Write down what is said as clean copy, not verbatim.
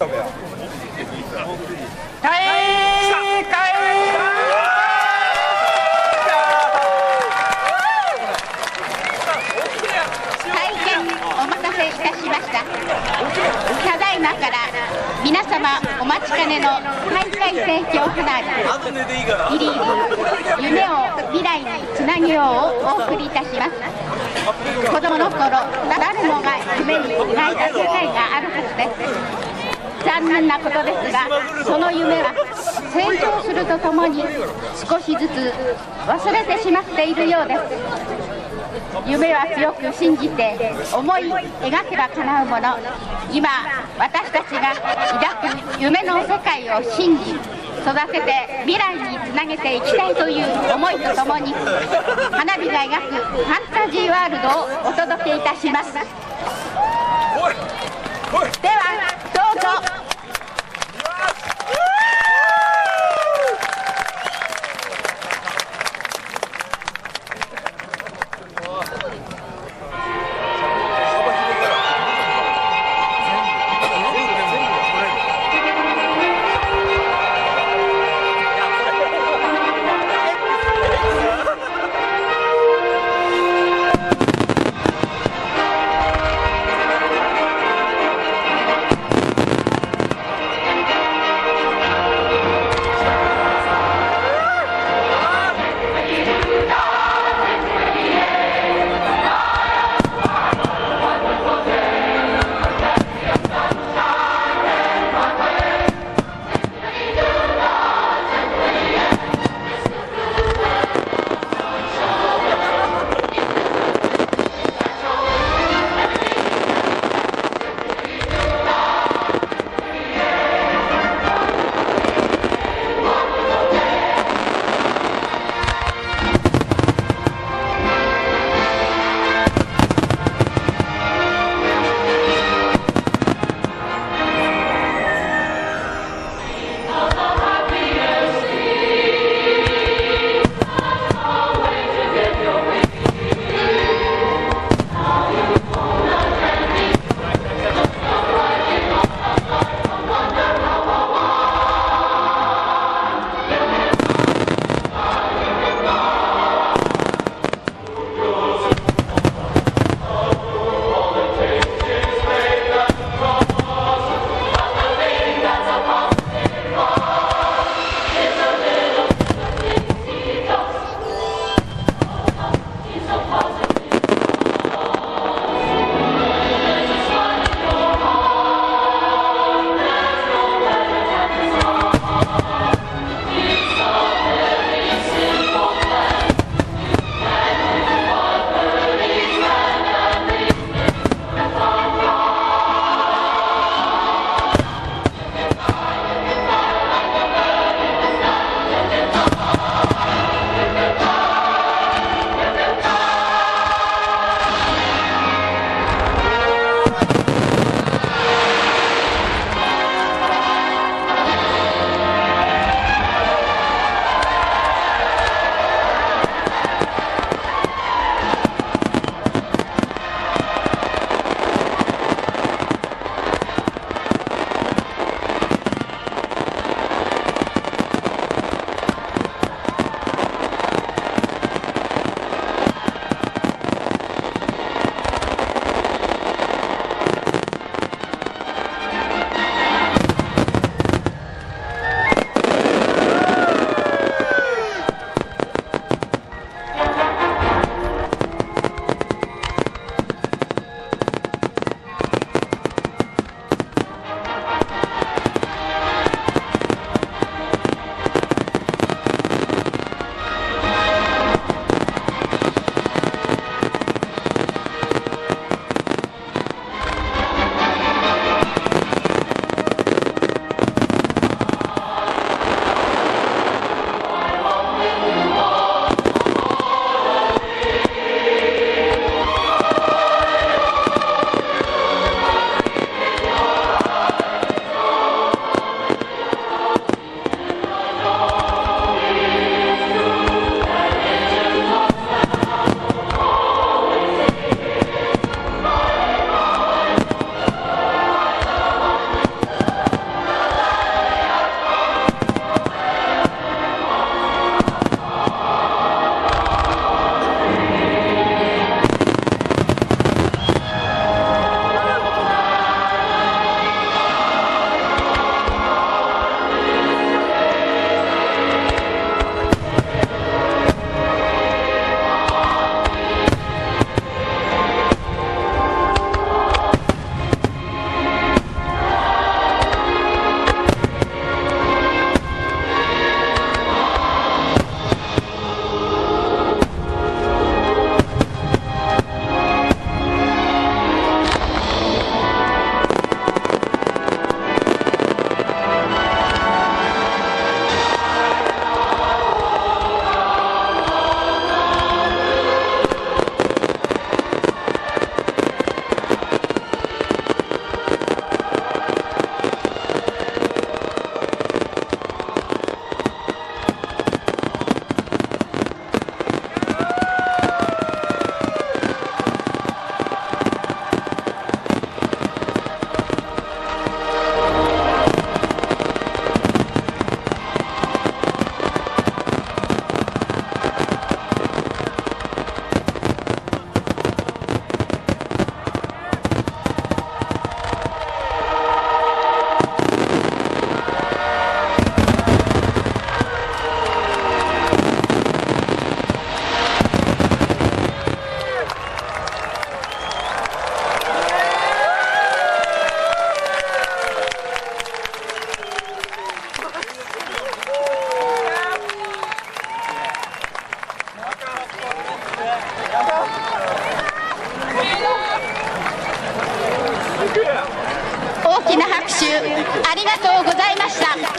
お待たせいたしました。ただいまから皆様お待ちかねの大会提供花火ビリーズ夢を未来につなげようをお送りいたします。子供の頃誰もが夢に描いた世界があるはずです。残念なことですが、その夢は成長するとともに少しずつ忘れてしまっているようです。夢は強く信じて思い描けば叶うもの。今私たちが抱く夢の世界を信じ育てて未来につなげていきたいという思いとともに、花火が描くファンタジーワールドをお届けいたします。ではどうぞ。ありがとうございました。